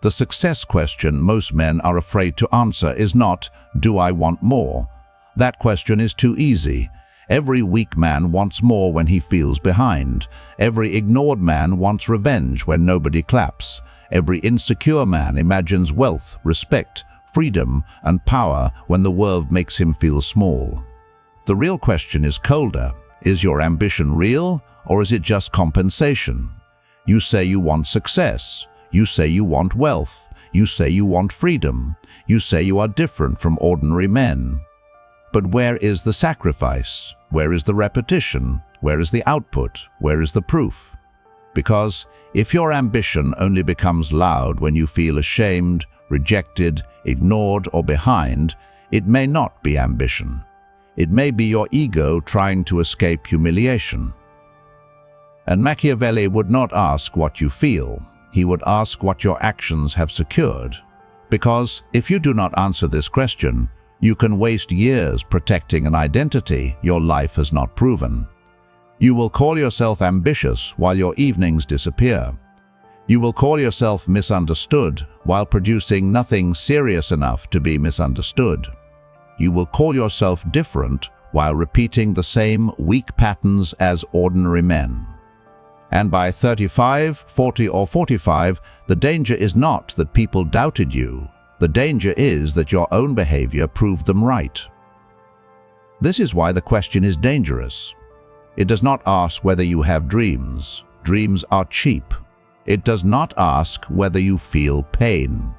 The success question most men are afraid to answer is not, "Do I want more?" That question is too easy. Every weak man wants more when he feels behind. Every ignored man wants revenge when nobody claps. Every insecure man imagines wealth, respect, freedom, and power when the world makes him feel small. The real question is colder. Is your ambition real, or is it just compensation? You say you want success. You say you want wealth. You say you want freedom. You say you are different from ordinary men. But where is the sacrifice? Where is the repetition? Where is the output? Where is the proof? Because if your ambition only becomes loud when you feel ashamed, rejected, ignored, or behind, it may not be ambition. It may be your ego trying to escape humiliation. And Machiavelli would not ask what you feel. He would ask what your actions have secured. Because if you do not answer this question, you can waste years protecting an identity your life has not proven. You will call yourself ambitious while your evenings disappear. You will call yourself misunderstood while producing nothing serious enough to be misunderstood. You will call yourself different while repeating the same weak patterns as ordinary men. And by 35, 40, or 45, the danger is not that people doubted you. The danger is that your own behavior proved them right. This is why the question is dangerous. It does not ask whether you have dreams. Dreams are cheap. It does not ask whether you feel pain.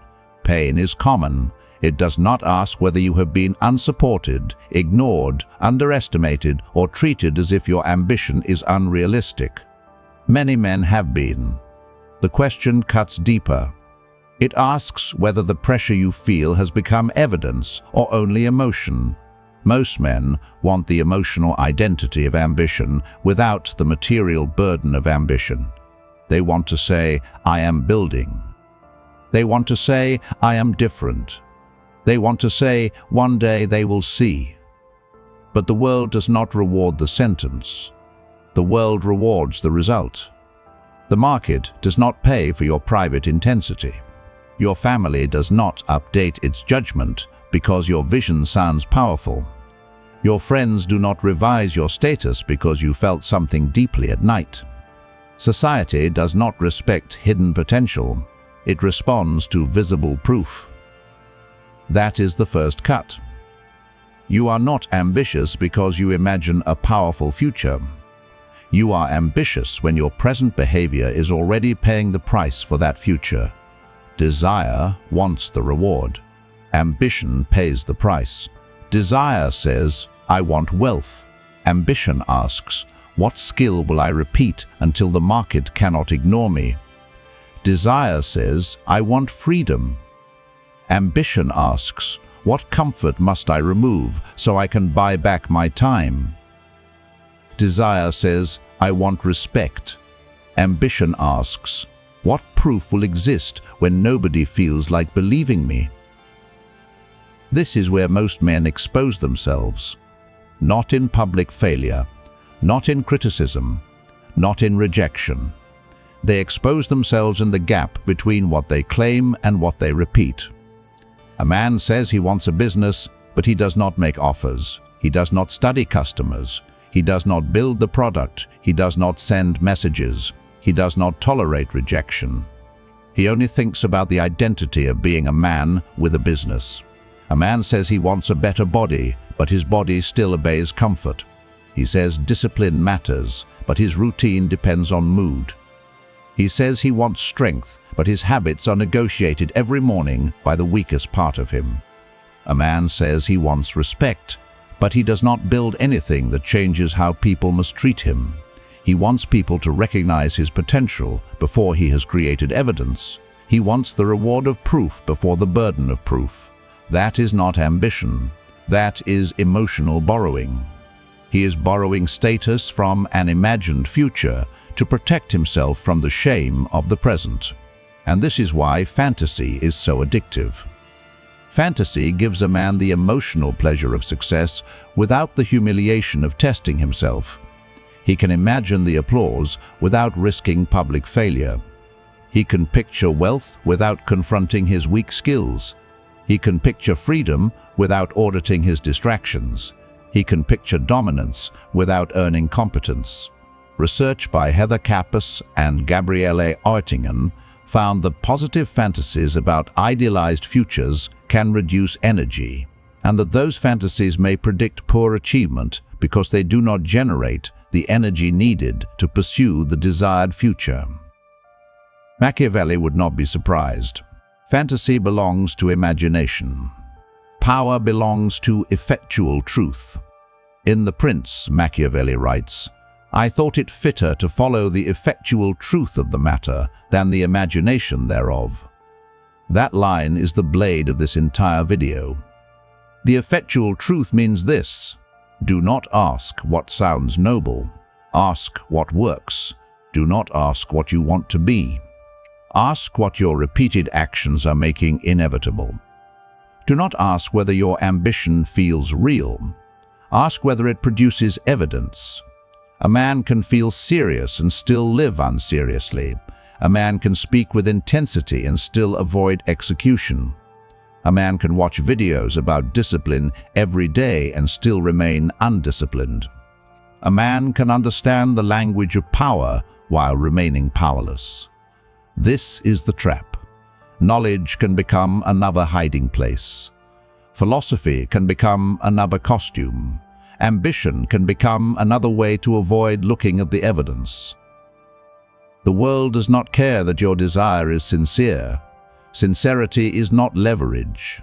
Pain is common. It does not ask whether you have been unsupported, ignored, underestimated, or treated as if your ambition is unrealistic. Many men have been. The question cuts deeper. It asks whether the pressure you feel has become evidence or only emotion. Most men want the emotional identity of ambition without the material burden of ambition. They want to say, "I am building." They want to say, "I am different." They want to say, "One day they will see." But the world does not reward the sentence. The world rewards the result. The market does not pay for your private intensity. Your family does not update its judgment because your vision sounds powerful. Your friends do not revise your status because you felt something deeply at night. Society does not respect hidden potential. It responds to visible proof. That is the first cut. You are not ambitious because you imagine a powerful future. You are ambitious when your present behavior is already paying the price for that future. Desire wants the reward. Ambition pays the price. Desire says, "I want wealth." Ambition asks, "What skill will I repeat until the market cannot ignore me?" Desire says, "I want freedom." Ambition asks, "What comfort must I remove so I can buy back my time?" Desire says, "I want respect." Ambition asks, "What proof will exist when nobody feels like believing me?" This is where most men expose themselves. Not in public failure, not in criticism, not in rejection. They expose themselves in the gap between what they claim and what they repeat. A man says he wants a business, but he does not make offers. He does not study customers. He does not build the product. He does not send messages. He does not tolerate rejection. He only thinks about the identity of being a man with a business. A man says he wants a better body, but his body still obeys comfort. He says discipline matters, but his routine depends on mood. He says he wants strength, but his habits are negotiated every morning by the weakest part of him. A man says he wants respect, but he does not build anything that changes how people must treat him. He wants people to recognize his potential before he has created evidence. He wants the reward of proof before the burden of proof. That is not ambition. That is emotional borrowing. He is borrowing status from an imagined future to protect himself from the shame of the present. And this is why fantasy is so addictive. Fantasy gives a man the emotional pleasure of success without the humiliation of testing himself. He can imagine the applause without risking public failure. He can picture wealth without confronting his weak skills. He can picture freedom without auditing his distractions. He can picture dominance without earning competence. Research by Heather Kappas and Gabriele Oettingen found that positive fantasies about idealized futures can reduce energy, and that those fantasies may predict poor achievement because they do not generate the energy needed to pursue the desired future. Machiavelli would not be surprised. Fantasy belongs to imagination. Power belongs to effectual truth. In The Prince, Machiavelli writes, "I thought it fitter to follow the effectual truth of the matter than the imagination thereof." That line is the blade of this entire video. The effectual truth means this: do not ask what sounds noble. Ask what works. Do not ask what you want to be. Ask what your repeated actions are making inevitable. Do not ask whether your ambition feels real. Ask whether it produces evidence. A man can feel serious and still live unseriously. A man can speak with intensity and still avoid execution. A man can watch videos about discipline every day and still remain undisciplined. A man can understand the language of power while remaining powerless. This is the trap. Knowledge can become another hiding place. Philosophy can become another costume. Ambition can become another way to avoid looking at the evidence. The world does not care that your desire is sincere. Sincerity is not leverage.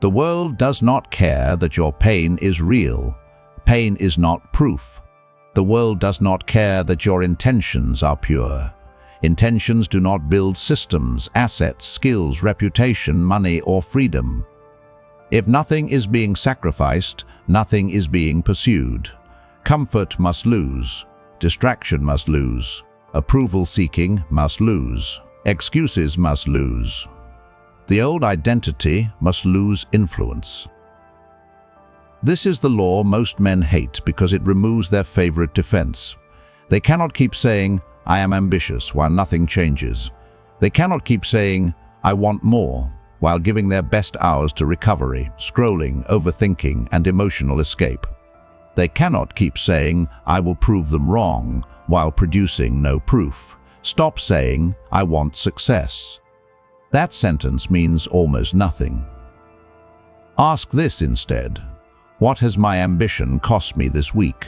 The world does not care that your pain is real. Pain is not proof. The world does not care that your intentions are pure. Intentions do not build systems, assets, skills, reputation, money, or freedom. If nothing is being sacrificed, nothing is being pursued. Comfort must lose. Distraction must lose. Approval-seeking must lose. Excuses must lose. The old identity must lose influence. This is the law most men hate because it removes their favorite defense. They cannot keep saying, "I am ambitious," while nothing changes. They cannot keep saying, "I want more," while giving their best hours to recovery, scrolling, overthinking, and emotional escape. They cannot keep saying, "I will prove them wrong," while producing no proof. Stop saying, "I want success." That sentence means almost nothing. Ask this instead: what has my ambition cost me this week?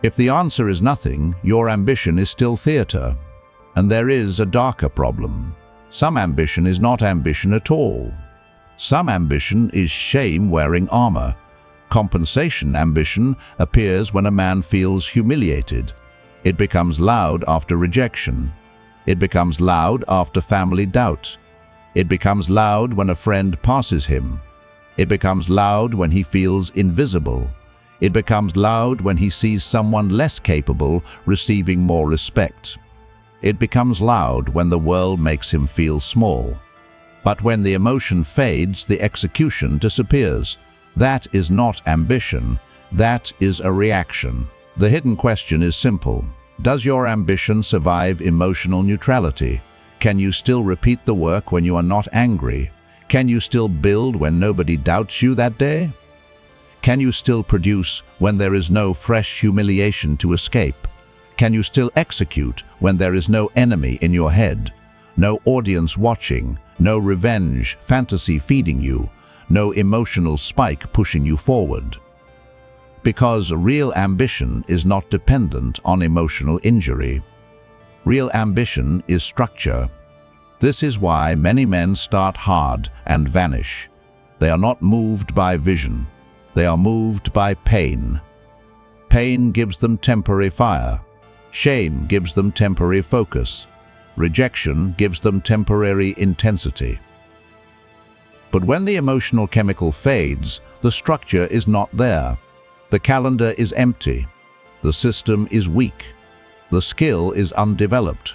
If the answer is nothing, your ambition is still theater. And there is a darker problem. Some ambition is not ambition at all. Some ambition is shame wearing armor. Compensation ambition appears when a man feels humiliated. It becomes loud after rejection. It becomes loud after family doubt. It becomes loud when a friend passes him. It becomes loud when he feels invisible. It becomes loud when he sees someone less capable receiving more respect. It becomes loud when the world makes him feel small. But when the emotion fades, the execution disappears. That is not ambition. That is a reaction. The hidden question is simple. Does your ambition survive emotional neutrality? Can you still repeat the work when you are not angry? Can you still build when nobody doubts you that day? Can you still produce when there is no fresh humiliation to escape? Can you still execute when there is no enemy in your head? No audience watching, no revenge fantasy feeding you, no emotional spike pushing you forward? Because real ambition is not dependent on emotional injury. Real ambition is structure. This is why many men start hard and vanish. They are not moved by vision. They are moved by pain. Pain gives them temporary fire. Shame gives them temporary focus. Rejection gives them temporary intensity. But when the emotional chemical fades, the structure is not there. The calendar is empty. The system is weak. The skill is undeveloped.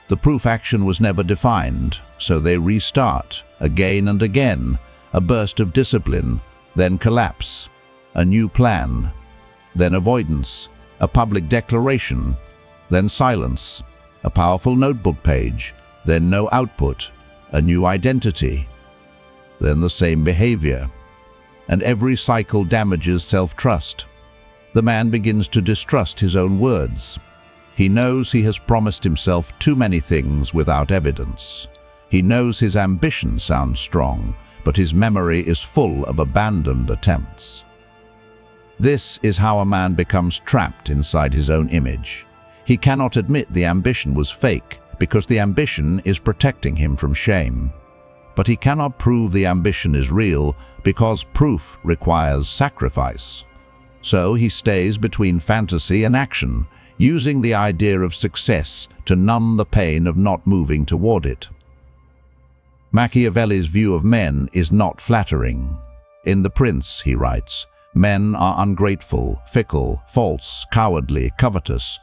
The proof action was never defined, so they restart again and again, a burst of discipline, then collapse, a new plan, then avoidance, a public declaration, then silence, a powerful notebook page, then no output, a new identity, then the same behavior. And every cycle damages self-trust. The man begins to distrust his own words. He knows he has promised himself too many things without evidence. He knows his ambition sounds strong, but his memory is full of abandoned attempts. This is how a man becomes trapped inside his own image. He cannot admit the ambition was fake because the ambition is protecting him from shame. But he cannot prove the ambition is real because proof requires sacrifice. So he stays between fantasy and action, using the idea of success to numb the pain of not moving toward it. Machiavelli's view of men is not flattering. In The Prince, he writes, "Men are ungrateful, fickle, false, cowardly, covetous.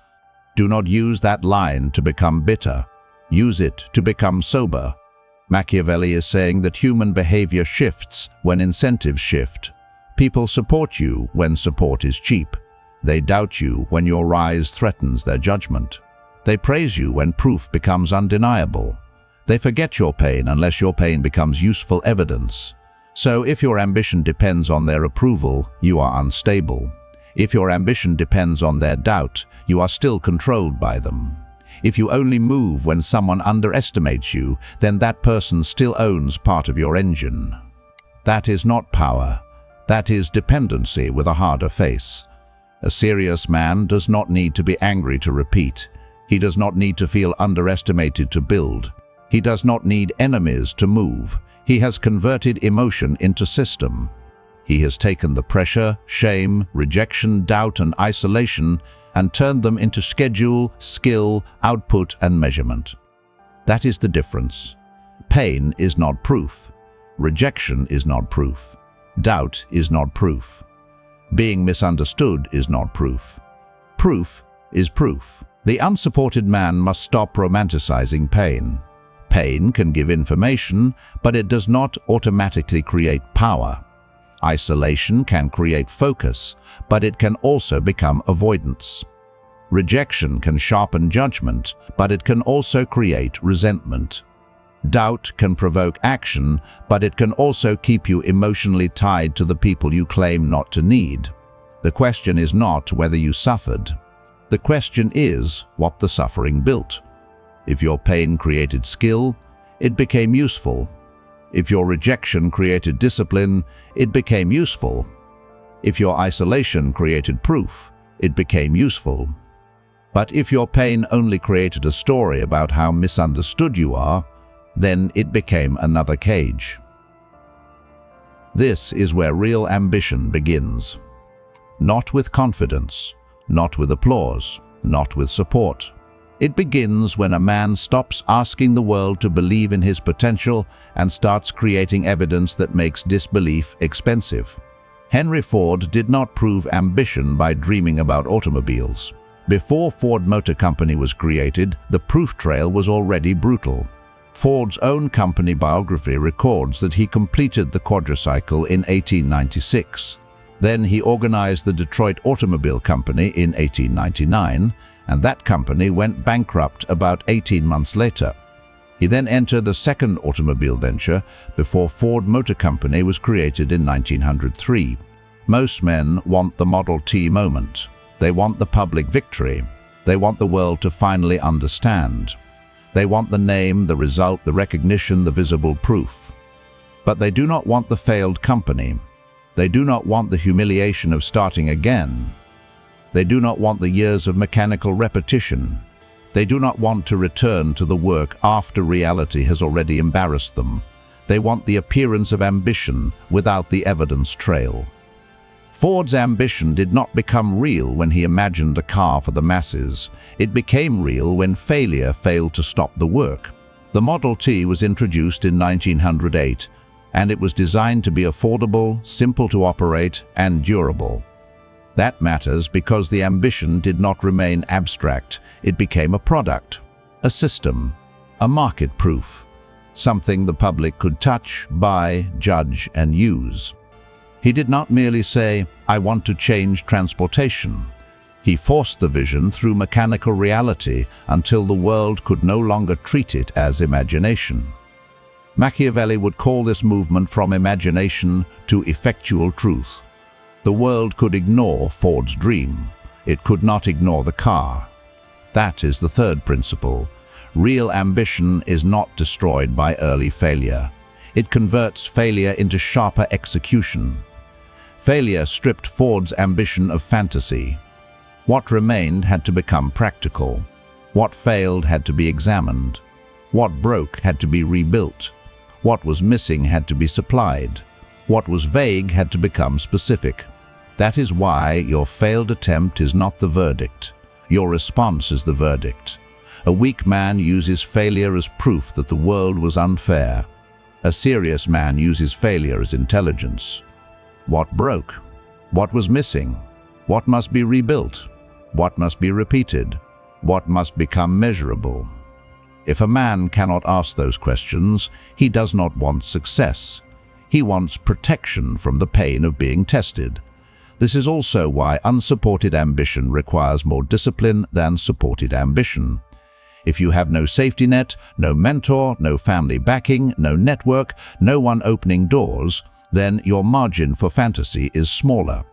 Do not use that line to become bitter. Use it to become sober." Machiavelli is saying that human behavior shifts when incentives shift. People support you when support is cheap. They doubt you when your rise threatens their judgment. They praise you when proof becomes undeniable. They forget your pain unless your pain becomes useful evidence. So if your ambition depends on their approval, you are unstable. If your ambition depends on their doubt, you are still controlled by them. If you only move when someone underestimates you, then that person still owns part of your engine. That is not power. That is dependency with a harder face. A serious man does not need to be angry to repeat. He does not need to feel underestimated to build. He does not need enemies to move. He has converted emotion into system. He has taken the pressure, shame, rejection, doubt, and isolation and turned them into schedule, skill, output, and measurement. That is the difference. Pain is not proof. Rejection is not proof. Doubt is not proof. Being misunderstood is not proof. Proof is proof. The unsupported man must stop romanticizing pain. Pain can give information, but it does not automatically create power. Isolation can create focus, but it can also become avoidance. Rejection can sharpen judgment, but it can also create resentment. Doubt can provoke action, but it can also keep you emotionally tied to the people you claim not to need. The question is not whether you suffered. The question is what the suffering built. If your pain created skill, it became useful. If your rejection created discipline, it became useful. If your isolation created proof, it became useful. But if your pain only created a story about how misunderstood you are, then it became another cage. This is where real ambition begins. Not with confidence, not with applause, not with support. It begins when a man stops asking the world to believe in his potential and starts creating evidence that makes disbelief expensive. Henry Ford did not prove ambition by dreaming about automobiles. Before Ford Motor Company was created, the proof trail was already brutal. Ford's own company biography records that he completed the quadricycle in 1896. Then he organized the Detroit Automobile Company in 1899, and that company went bankrupt about 18 months later. He then entered the second automobile venture before Ford Motor Company was created in 1903. Most men want the Model T moment. They want the public victory. They want the world to finally understand. They want the name, the result, the recognition, the visible proof. But they do not want the failed company. They do not want the humiliation of starting again. They do not want the years of mechanical repetition. They do not want to return to the work after reality has already embarrassed them. They want the appearance of ambition without the evidence trail. Ford's ambition did not become real when he imagined a car for the masses. It became real when failure failed to stop the work. The Model T was introduced in 1908, and it was designed to be affordable, simple to operate, and durable. That matters because the ambition did not remain abstract. It became a product, a system, a market proof, something the public could touch, buy, judge, and use. He did not merely say, "I want to change transportation." He forced the vision through mechanical reality until the world could no longer treat it as imagination. Machiavelli would call this movement from imagination to effectual truth. The world could ignore Ford's dream. It could not ignore the car. That is the third principle. Real ambition is not destroyed by early failure. It converts failure into sharper execution. Failure stripped Ford's ambition of fantasy. What remained had to become practical. What failed had to be examined. What broke had to be rebuilt. What was missing had to be supplied. What was vague had to become specific. That is why your failed attempt is not the verdict. Your response is the verdict. A weak man uses failure as proof that the world was unfair. A serious man uses failure as intelligence. What broke? What was missing? What must be rebuilt? What must be repeated? What must become measurable? If a man cannot ask those questions, he does not want success. He wants protection from the pain of being tested. This is also why unsupported ambition requires more discipline than supported ambition. If you have no safety net, no mentor, no family backing, no network, no one opening doors, then your margin for fantasy is smaller.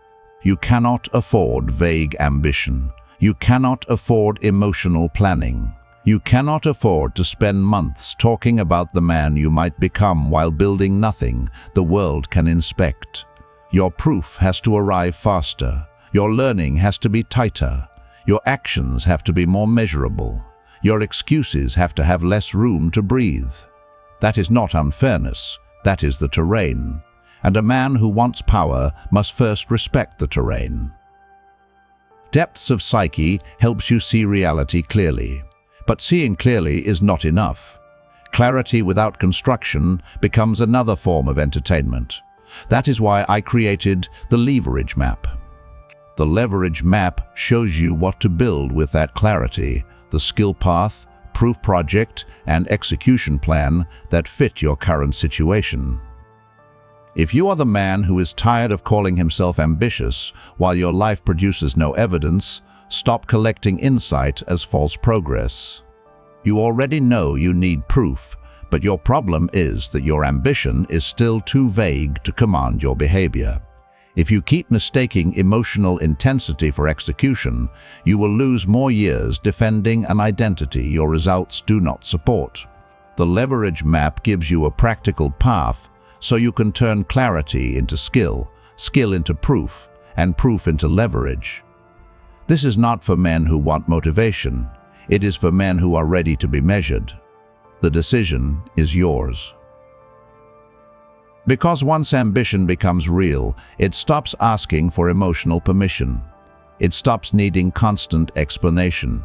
You cannot afford vague ambition. You cannot afford emotional planning. You cannot afford to spend months talking about the man you might become while building nothing the world can inspect. Your proof has to arrive faster. Your learning has to be tighter. Your actions have to be more measurable. Your excuses have to have less room to breathe. That is not unfairness. That is the terrain. And a man who wants power must first respect the terrain. Depths of psyche helps you see reality clearly. But seeing clearly is not enough. Clarity without construction becomes another form of entertainment. That is why I created the leverage map. The leverage map shows you what to build with that clarity, the skill path, proof project, and execution plan that fit your current situation. If you are the man who is tired of calling himself ambitious while your life produces no evidence, stop collecting insight as false progress. You already know you need proof, but your problem is that your ambition is still too vague to command your behavior. If you keep mistaking emotional intensity for execution, you will lose more years defending an identity your results do not support. The leverage map gives you a practical path so you can turn clarity into skill, skill into proof, and proof into leverage. This is not for men who want motivation. It is for men who are ready to be measured. The decision is yours. Because once ambition becomes real, it stops asking for emotional permission. It stops needing constant explanation.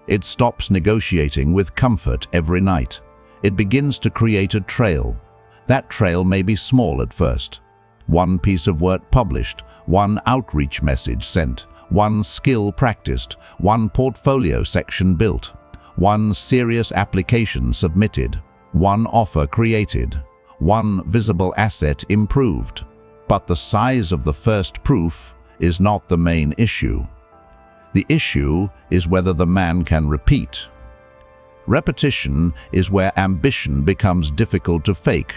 It stops negotiating with comfort every night. It begins to create a trail. That trail may be small at first. One piece of work published, one outreach message sent, one skill practiced, one portfolio section built, one serious application submitted, one offer created, one visible asset improved. But the size of the first proof is not the main issue. The issue is whether the man can repeat. Repetition is where ambition becomes difficult to fake.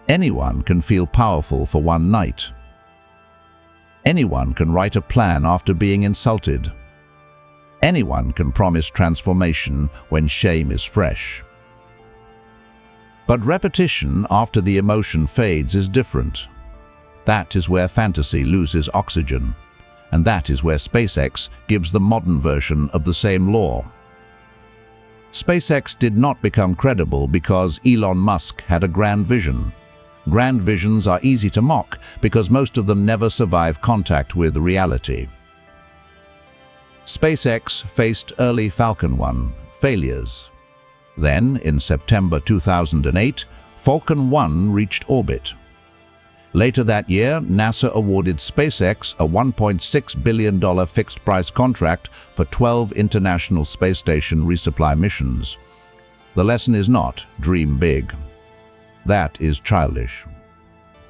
Anyone can feel powerful for one night. Anyone can write a plan after being insulted. Anyone can promise transformation when shame is fresh. But repetition after the emotion fades is different. That is where fantasy loses oxygen. And that is where SpaceX gives the modern version of the same law. SpaceX did not become credible because Elon Musk had a grand vision. Grand visions are easy to mock because most of them never survive contact with reality. SpaceX faced early Falcon 1 failures. Then, in September 2008, Falcon 1 reached orbit. Later that year, NASA awarded SpaceX a $1.6 billion fixed-price contract for 12 International Space Station resupply missions. The lesson is not dream big. That is childish.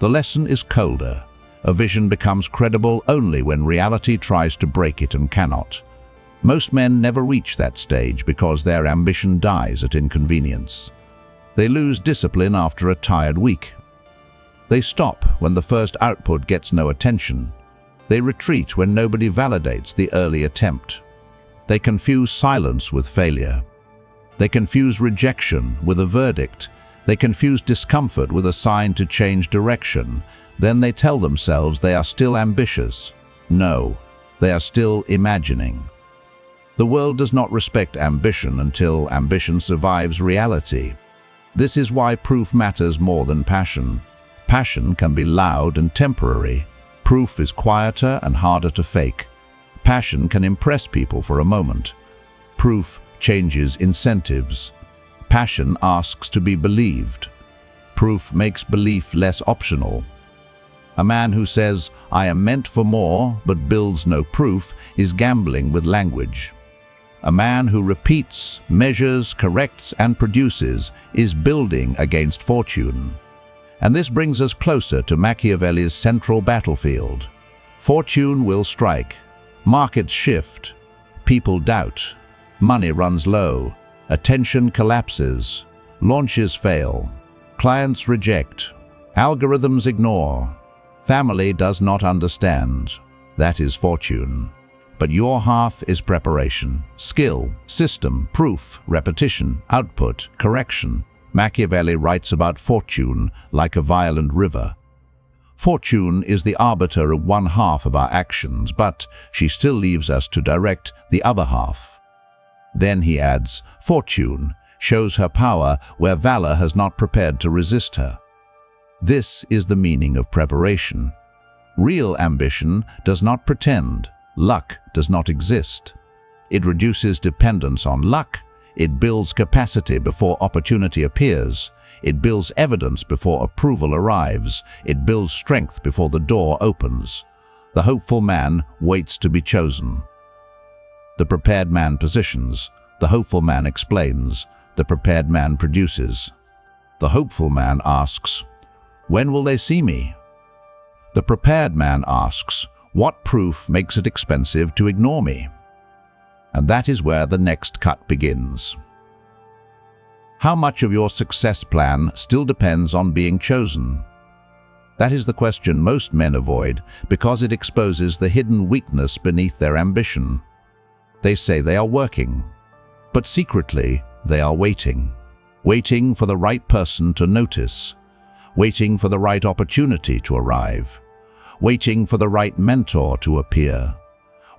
The lesson is colder. A vision becomes credible only when reality tries to break it and cannot. Most men never reach that stage because their ambition dies at inconvenience. They lose discipline after a tired week. They stop when the first output gets no attention. They retreat when nobody validates the early attempt. They confuse silence with failure. They confuse rejection with a verdict. They confuse discomfort with a sign to change direction. Then they tell themselves they are still ambitious. No, they are still imagining. The world does not respect ambition until ambition survives reality. This is why proof matters more than passion. Passion can be loud and temporary. Proof is quieter and harder to fake. Passion can impress people for a moment. Proof changes incentives. Passion asks to be believed. Proof makes belief less optional. A man who says, "I am meant for more," but builds no proof, is gambling with language. A man who repeats, measures, corrects, and produces is building against fortune. And this brings us closer to Machiavelli's central battlefield. Fortune will strike. Markets shift. People doubt. Money runs low. Attention collapses. Launches fail. Clients reject. Algorithms ignore. Family does not understand. That is fortune. But your half is preparation, skill, system, proof, repetition, output, correction. Machiavelli writes about fortune like a violent river. Fortune is the arbiter of one half of our actions, but she still leaves us to direct the other half. Then he adds, fortune shows her power where valor has not prepared to resist her. This is the meaning of preparation. Real ambition does not pretend. Luck does not exist. It reduces dependence on luck. It builds capacity before opportunity appears. It builds evidence before approval arrives. It builds strength before the door opens. The hopeful man waits to be chosen. The prepared man positions. The hopeful man explains. The prepared man produces. The hopeful man asks, "When will they see me?" The prepared man asks, "What proof makes it expensive to ignore me?" And that is where the next cut begins. How much of your success plan still depends on being chosen? That is the question most men avoid because it exposes the hidden weakness beneath their ambition. They say they are working, but secretly they are waiting. Waiting for the right person to notice. Waiting for the right opportunity to arrive. Waiting for the right mentor to appear.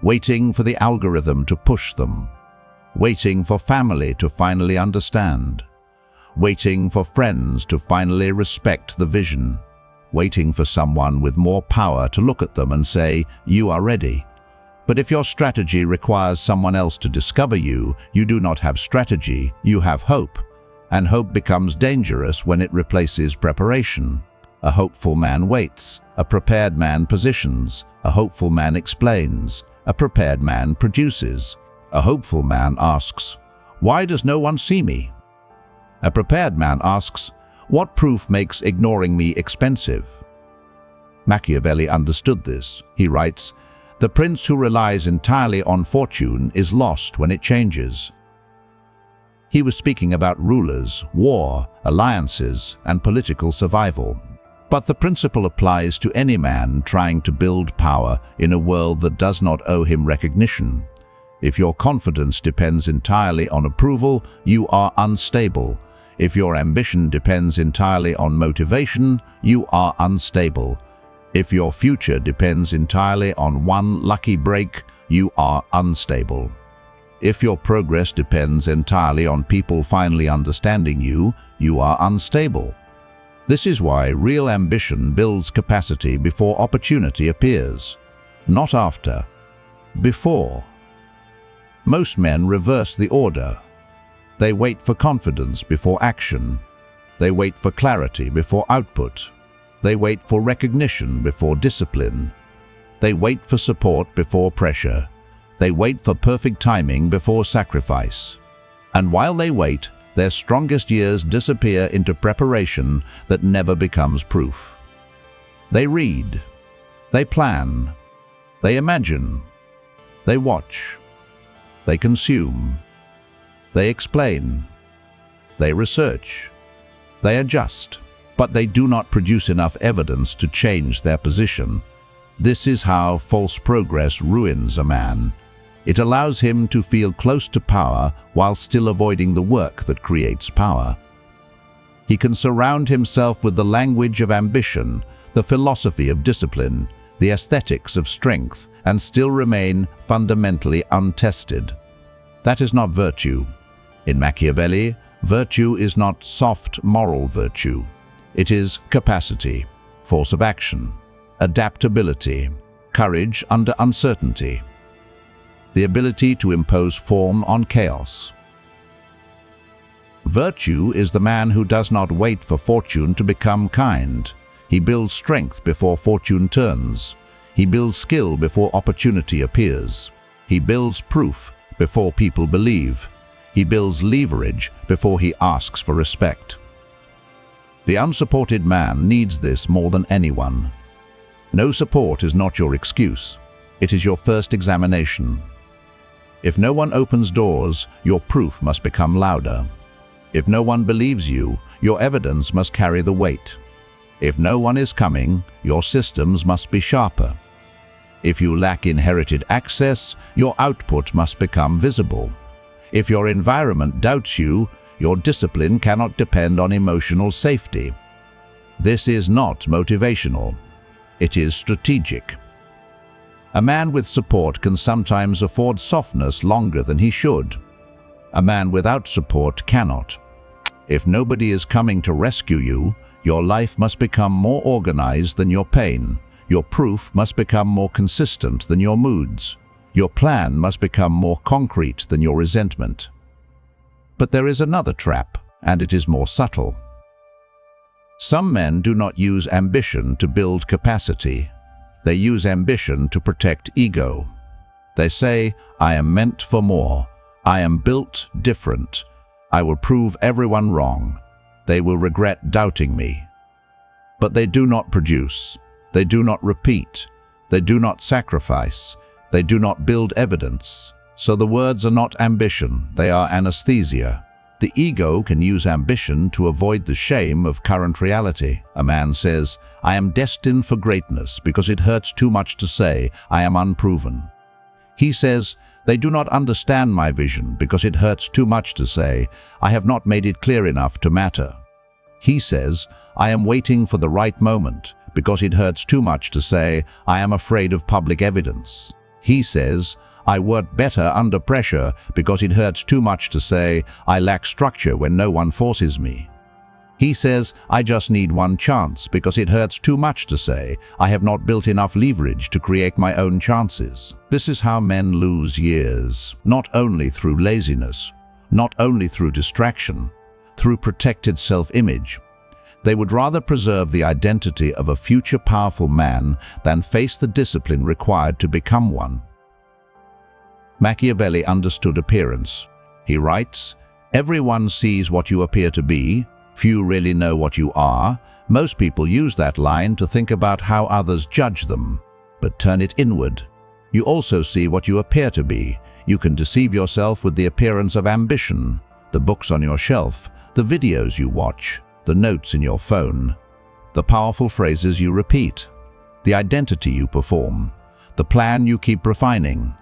Waiting for the algorithm to push them. Waiting for family to finally understand. Waiting for friends to finally respect the vision. Waiting for someone with more power to look at them and say, "You are ready." But if your strategy requires someone else to discover you, you do not have strategy, you have hope. And hope becomes dangerous when it replaces preparation. A hopeful man waits. A prepared man positions. A hopeful man explains. A prepared man produces. A hopeful man asks, "Why does no one see me?" A prepared man asks, "What proof makes ignoring me expensive?" Machiavelli understood this. He writes, "The prince who relies entirely on fortune is lost when it changes." He was speaking about rulers, war, alliances, and political survival. But the principle applies to any man trying to build power in a world that does not owe him recognition. If your confidence depends entirely on approval, you are unstable. If your ambition depends entirely on motivation, you are unstable. If your future depends entirely on one lucky break, you are unstable. If your progress depends entirely on people finally understanding you, you are unstable. This is why real ambition builds capacity before opportunity appears. Not after. Before. Most men reverse the order. They wait for confidence before action. They wait for clarity before output. They wait for recognition before discipline. They wait for support before pressure. They wait for perfect timing before sacrifice. And while they wait, their strongest years disappear into preparation that never becomes proof. They read. They plan. They imagine. They watch. They consume. They explain. They research. They adjust. But they do not produce enough evidence to change their position. This is how false progress ruins a man. It allows him to feel close to power while still avoiding the work that creates power. He can surround himself with the language of ambition, the philosophy of discipline, the aesthetics of strength, and still remain fundamentally untested. That is not virtue. In Machiavelli, virtue is not soft moral virtue. It is capacity, force of action, adaptability, courage under uncertainty, the ability to impose form on chaos. Virtue is the man who does not wait for fortune to become kind. He builds strength before fortune turns. He builds skill before opportunity appears. He builds proof before people believe. He builds leverage before he asks for respect. The unsupported man needs this more than anyone. No support is not your excuse. It is your first examination. If no one opens doors, your proof must become louder. If no one believes you, your evidence must carry the weight. If no one is coming, your systems must be sharper. If you lack inherited access, your output must become visible. If your environment doubts you, your discipline cannot depend on emotional safety. This is not motivational. It is strategic. A man with support can sometimes afford softness longer than he should. A man without support cannot. If nobody is coming to rescue you, your life must become more organized than your pain. Your proof must become more consistent than your moods. Your plan must become more concrete than your resentment. But there is another trap, and it is more subtle. Some men do not use ambition to build capacity. They use ambition to protect ego. They say, I am meant for more. I am built different. I will prove everyone wrong. They will regret doubting me. But they do not produce. They do not repeat. They do not sacrifice. They do not build evidence. So the words are not ambition, they are anesthesia. The ego can use ambition to avoid the shame of current reality. A man says, I am destined for greatness because it hurts too much to say, I am unproven. He says, they do not understand my vision because it hurts too much to say, I have not made it clear enough to matter. He says, I am waiting for the right moment because it hurts too much to say, I am afraid of public evidence. He says, I work better under pressure because it hurts too much to say, I lack structure when no one forces me. He says, I just need one chance because it hurts too much to say, I have not built enough leverage to create my own chances. This is how men lose years, not only through laziness, not only through distraction, through protected self-image. They would rather preserve the identity of a future powerful man than face the discipline required to become one. Machiavelli understood appearance. He writes, everyone sees what you appear to be, few really know what you are. Most people use that line to think about how others judge them. But turn it inward. You also see what you appear to be. You can deceive yourself with the appearance of ambition, the books on your shelf, the videos you watch, the notes in your phone, the powerful phrases you repeat, the identity you perform, the plan you keep refining,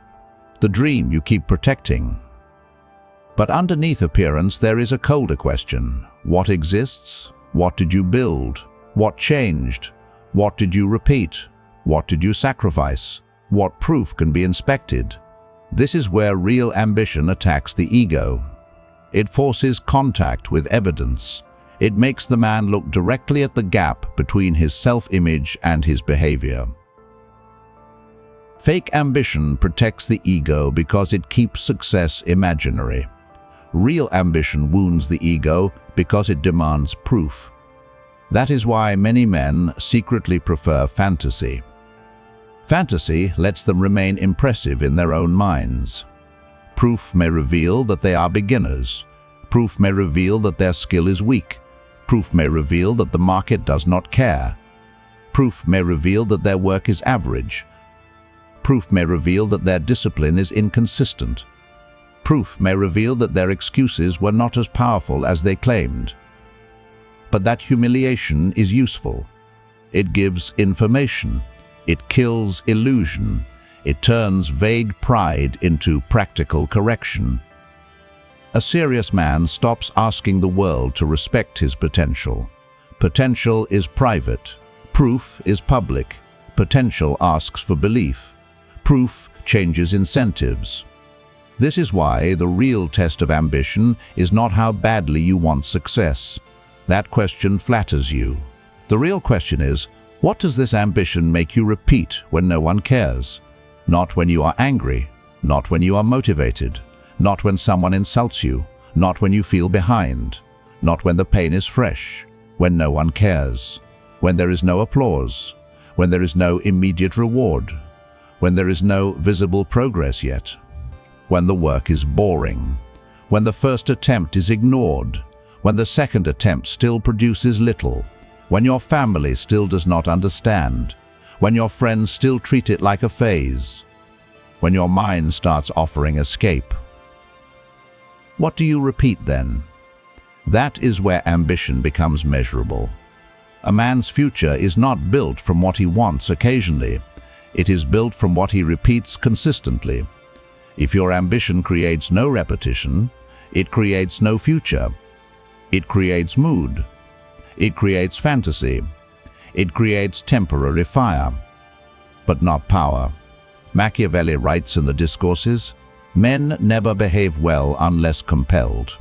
the dream you keep protecting. But underneath appearance there is a colder question. What exists? What did you build? What changed? What did you repeat? What did you sacrifice? What proof can be inspected? This is where real ambition attacks the ego. It forces contact with evidence. It makes the man look directly at the gap between his self-image and his behavior. Fake ambition protects the ego because it keeps success imaginary. Real ambition wounds the ego because it demands proof. That is why many men secretly prefer fantasy. Fantasy lets them remain impressive in their own minds. Proof may reveal that they are beginners. Proof may reveal that their skill is weak. Proof may reveal that the market does not care. Proof may reveal that their work is average. Proof may reveal that their discipline is inconsistent. Proof may reveal that their excuses were not as powerful as they claimed. But that humiliation is useful. It gives information. It kills illusion. It turns vague pride into practical correction. A serious man stops asking the world to respect his potential. Potential is private. Proof is public. Potential asks for belief. Proof changes incentives. This is why the real test of ambition is not how badly you want success. That question flatters you. The real question is, what does this ambition make you repeat when no one cares? Not when you are angry, not when you are motivated, not when someone insults you, not when you feel behind, not when the pain is fresh, when no one cares, when there is no applause, when there is no immediate reward, when there is no visible progress yet, when the work is boring, when the first attempt is ignored, when the second attempt still produces little, when your family still does not understand, when your friends still treat it like a phase, when your mind starts offering escape. What do you repeat then? That is where ambition becomes measurable. A man's future is not built from what he wants occasionally. It is built from what he repeats consistently. If your ambition creates no repetition, it creates no future. It creates mood. It creates fantasy. It creates temporary fire, but not power. Machiavelli writes in the Discourses, "Men never behave well unless compelled."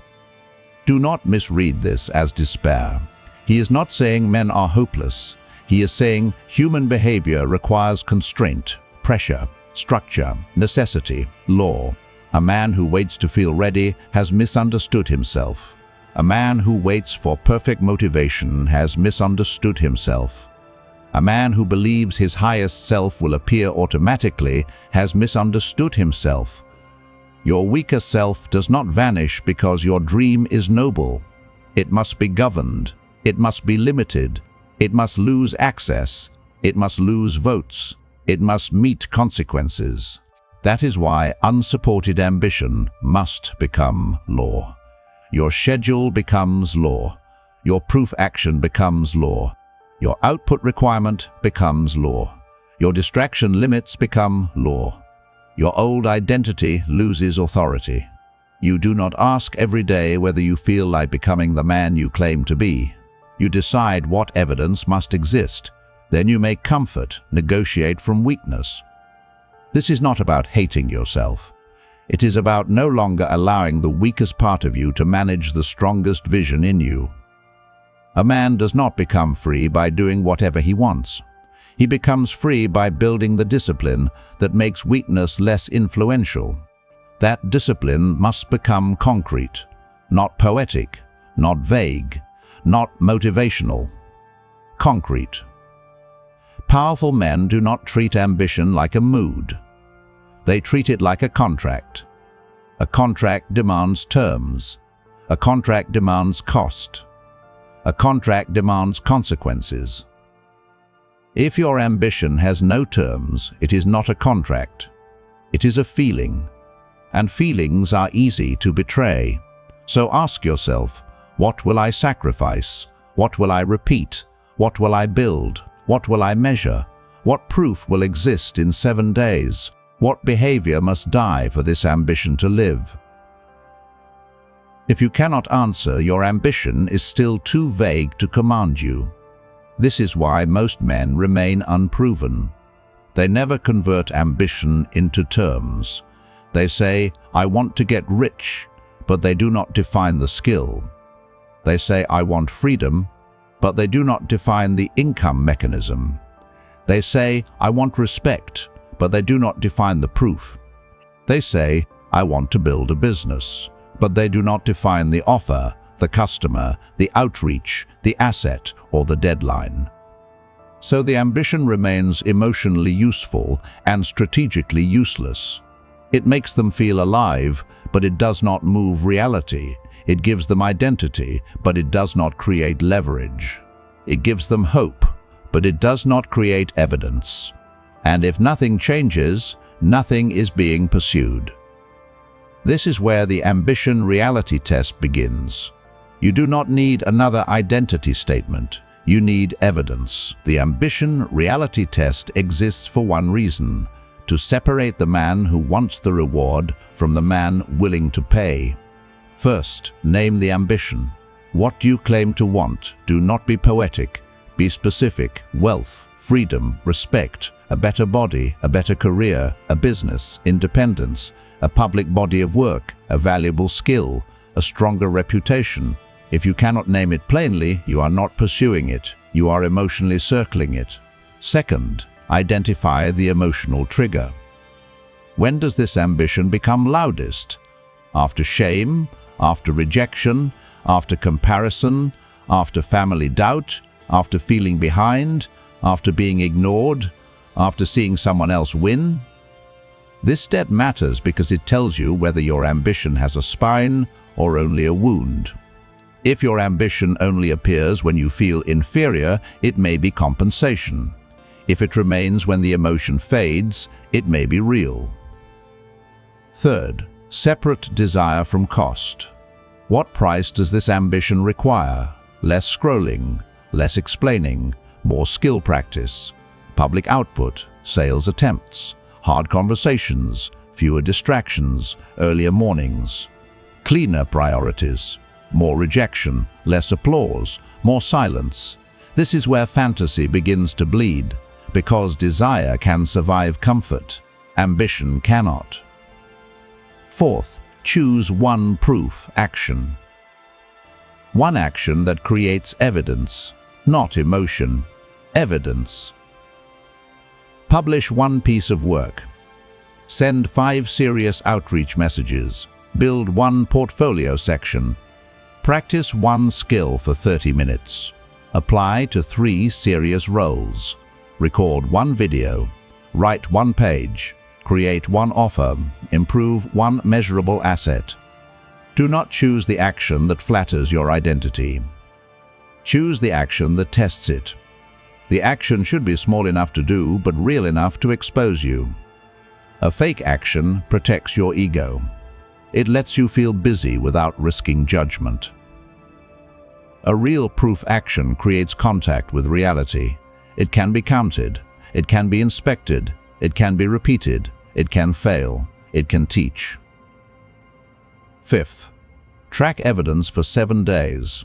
Do not misread this as despair. He is not saying men are hopeless. He is saying human behavior requires constraint, pressure, structure, necessity, law. A man who waits to feel ready has misunderstood himself. A man who waits for perfect motivation has misunderstood himself. A man who believes his highest self will appear automatically has misunderstood himself. Your weaker self does not vanish because your dream is noble. It must be governed. It must be limited. It must lose access. It must lose votes. It must meet consequences. That is why unsupported ambition must become law. Your schedule becomes law. Your proof action becomes law. Your output requirement becomes law. Your distraction limits become law. Your old identity loses authority. You do not ask every day whether you feel like becoming the man you claim to be. You decide what evidence must exist. Then you make comfort, negotiate from weakness. This is not about hating yourself. It is about no longer allowing the weakest part of you to manage the strongest vision in you. A man does not become free by doing whatever he wants. He becomes free by building the discipline that makes weakness less influential. That discipline must become concrete, not poetic, not vague, not motivational. Concrete. Powerful men do not treat ambition like a mood. They treat it like a contract. A contract demands terms. A contract demands cost. A contract demands consequences. If your ambition has no terms, it is not a contract. It is a feeling. And feelings are easy to betray. So ask yourself, what will I sacrifice? What will I repeat? What will I build? What will I measure? What proof will exist in 7 days? What behavior must die for this ambition to live? If you cannot answer, your ambition is still too vague to command you. This is why most men remain unproven. They never convert ambition into terms. They say, I want to get rich, but they do not define the skill. They say, I want freedom, but they do not define the income mechanism. They say, I want respect, but they do not define the proof. They say, I want to build a business, but they do not define the offer, the customer, the outreach, the asset, or the deadline. So the ambition remains emotionally useful and strategically useless. It makes them feel alive, but it does not move reality. It gives them identity, but it does not create leverage. It gives them hope, but it does not create evidence. And if nothing changes, nothing is being pursued. This is where the ambition reality test begins. You do not need another identity statement. You need evidence. The ambition reality test exists for one reason: to separate the man who wants the reward from the man willing to pay. First, name the ambition. What do you claim to want? Do not be poetic. Be specific. Wealth, freedom, respect, a better body, a better career, a business, independence, a public body of work, a valuable skill, a stronger reputation. If you cannot name it plainly, you are not pursuing it. You are emotionally circling it. Second, identify the emotional trigger. When does this ambition become loudest? After shame, after rejection, after comparison, after family doubt, after feeling behind, after being ignored, after seeing someone else win? This step matters because it tells you whether your ambition has a spine or only a wound. If your ambition only appears when you feel inferior, it may be compensation. If it remains when the emotion fades, it may be real. Third, separate desire from cost. What price does this ambition require? Less scrolling, less explaining, more skill practice, public output, sales attempts, hard conversations, fewer distractions, earlier mornings. Cleaner priorities, more rejection, less applause, more silence. This is where fantasy begins to bleed, because desire can survive comfort, ambition cannot. Fourth, choose one proof action. One action that creates evidence, not emotion, evidence. Publish one piece of work. Send 5 serious outreach messages. Build one portfolio section. Practice one skill for 30 minutes. Apply to 3 serious roles. Record one video. Write one page. Create one offer. Improve one measurable asset. Do not choose the action that flatters your identity. Choose the action that tests it. The action should be small enough to do, but real enough to expose you. A fake action protects your ego. It lets you feel busy without risking judgment. A real proof action creates contact with reality. It can be counted. It can be inspected. It can be repeated. It can fail. It can teach. Fifth, track evidence for 7 days.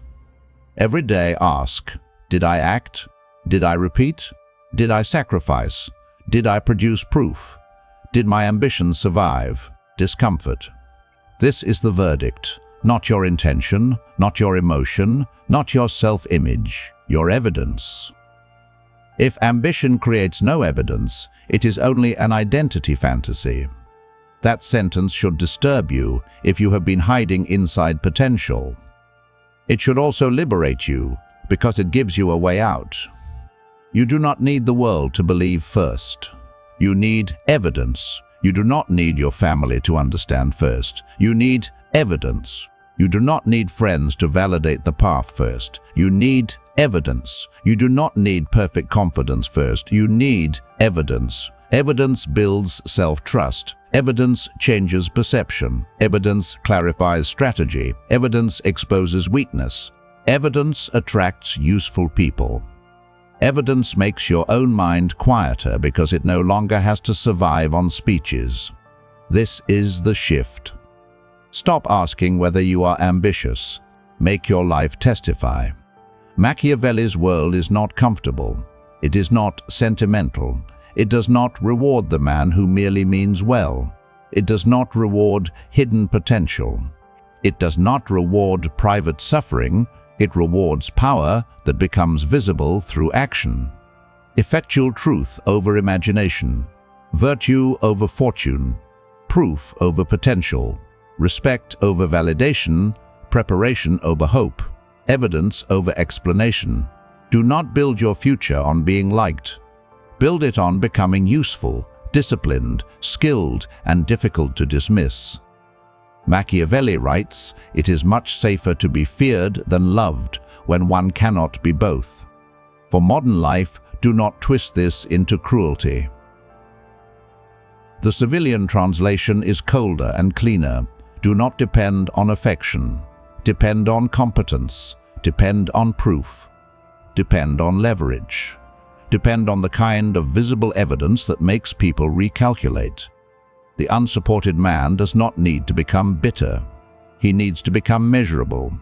Every day ask, did I act? Did I repeat? Did I sacrifice? Did I produce proof? Did my ambition survive discomfort? This is the verdict, not your intention, not your emotion, not your self-image, your evidence. If ambition creates no evidence, it is only an identity fantasy. That sentence should disturb you if you have been hiding inside potential. It should also liberate you because it gives you a way out. You do not need the world to believe first. You need evidence. You do not need your family to understand first. You need evidence. You do not need friends to validate the path first. You need evidence. You do not need perfect confidence first. You need evidence. Evidence builds self-trust. Evidence changes perception. Evidence clarifies strategy. Evidence exposes weakness. Evidence attracts useful people. Evidence makes your own mind quieter because it no longer has to survive on speeches. This is the shift. Stop asking whether you are ambitious. Make your life testify. Machiavelli's world is not comfortable. It is not sentimental. It does not reward the man who merely means well. It does not reward hidden potential. It does not reward private suffering. It rewards power that becomes visible through action. Effectual truth over imagination. Virtue over fortune. Proof over potential. Respect over validation. Preparation over hope. Evidence over explanation. Do not build your future on being liked. Build it on becoming useful, disciplined, skilled, and difficult to dismiss. Machiavelli writes, "It is much safer to be feared than loved when one cannot be both." For modern life, Do not twist this into cruelty. The civilian translation is colder and cleaner. Do not depend on affection. Depend on competence. Depend on proof. Depend on leverage. Depend on the kind of visible evidence that makes people recalculate. The unsupported man does not need to become bitter. He needs to become measurable.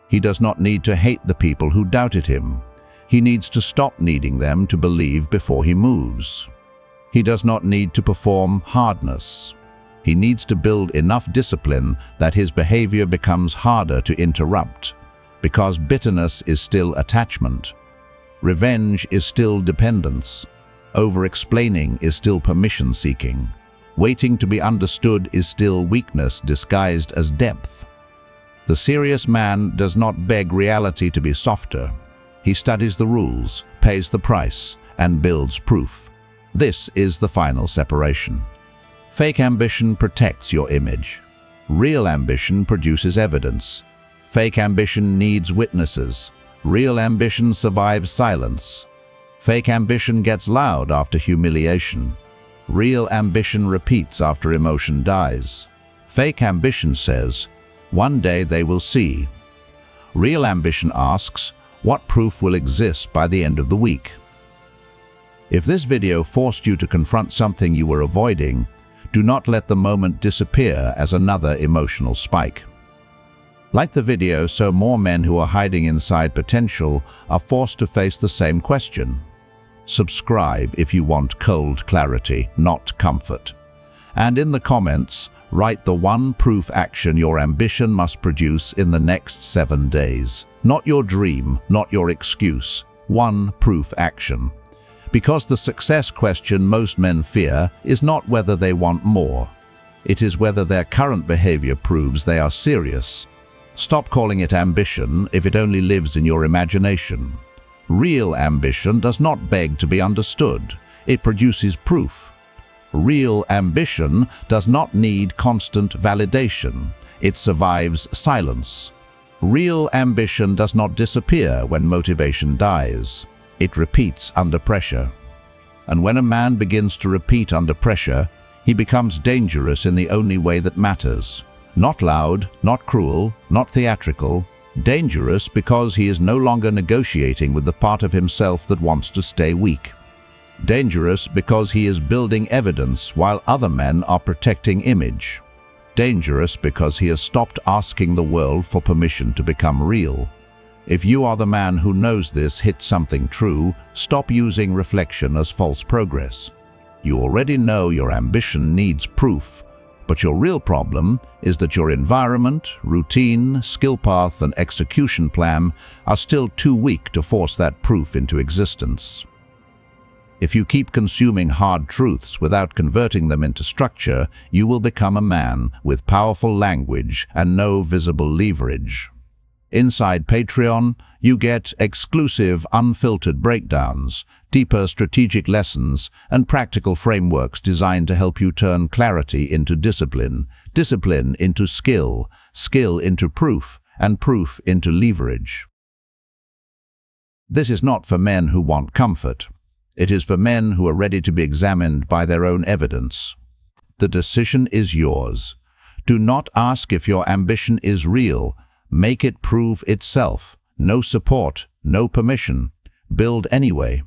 He does not need to hate the people who doubted him. He needs to stop needing them to believe before he moves. He does not need to perform hardness. He needs to build enough discipline that his behavior becomes harder to interrupt, because bitterness is still attachment. Revenge is still dependence. Over-explaining is still permission-seeking. Waiting to be understood is still weakness disguised as depth. The serious man does not beg reality to be softer. He studies the rules, pays the price, and builds proof. This is the final separation. Fake ambition protects your image. Real ambition produces evidence. Fake ambition needs witnesses. Real ambition survives silence. Fake ambition gets loud after humiliation. Real ambition repeats after emotion dies. Fake ambition says, "One day they will see." Real ambition asks, "What proof will exist by the end of the week?" If this video forced you to confront something you were avoiding, do not let the moment disappear as another emotional spike. Like the video, so more men who are hiding inside potential are forced to face the same question. Subscribe if you want cold clarity, not comfort. And in the comments, write the one proof action your ambition must produce in the next 7 days. Not your dream, not your excuse. One proof action. Because the success question most men fear is not whether they want more. It is whether their current behavior proves they are serious. Stop calling it ambition if it only lives in your imagination. Real ambition does not beg to be understood. It produces proof. Real ambition does not need constant validation. It survives silence. Real ambition does not disappear when motivation dies. It repeats under pressure. And when a man begins to repeat under pressure, he becomes dangerous in the only way that matters. Not loud, not cruel, not theatrical. Dangerous because he is no longer negotiating with the part of himself that wants to stay weak. Dangerous because he is building evidence while other men are protecting image. Dangerous because he has stopped asking the world for permission to become real. If you are the man who knows this, hit something true. Stop using reflection as false progress. You already know your ambition needs proof, but your real problem is that your environment, routine, skill path, and execution plan are still too weak to force that proof into existence. If you keep consuming hard truths without converting them into structure, you will become a man with powerful language and no visible leverage. Inside Patreon, you get exclusive, unfiltered breakdowns, deeper strategic lessons, and practical frameworks designed to help you turn clarity into discipline, discipline into skill, skill into proof, and proof into leverage. This is not for men who want comfort. It is for men who are ready to be examined by their own evidence. The decision is yours. Do not ask if your ambition is real. Make it prove itself. No support, no permission. Build anyway.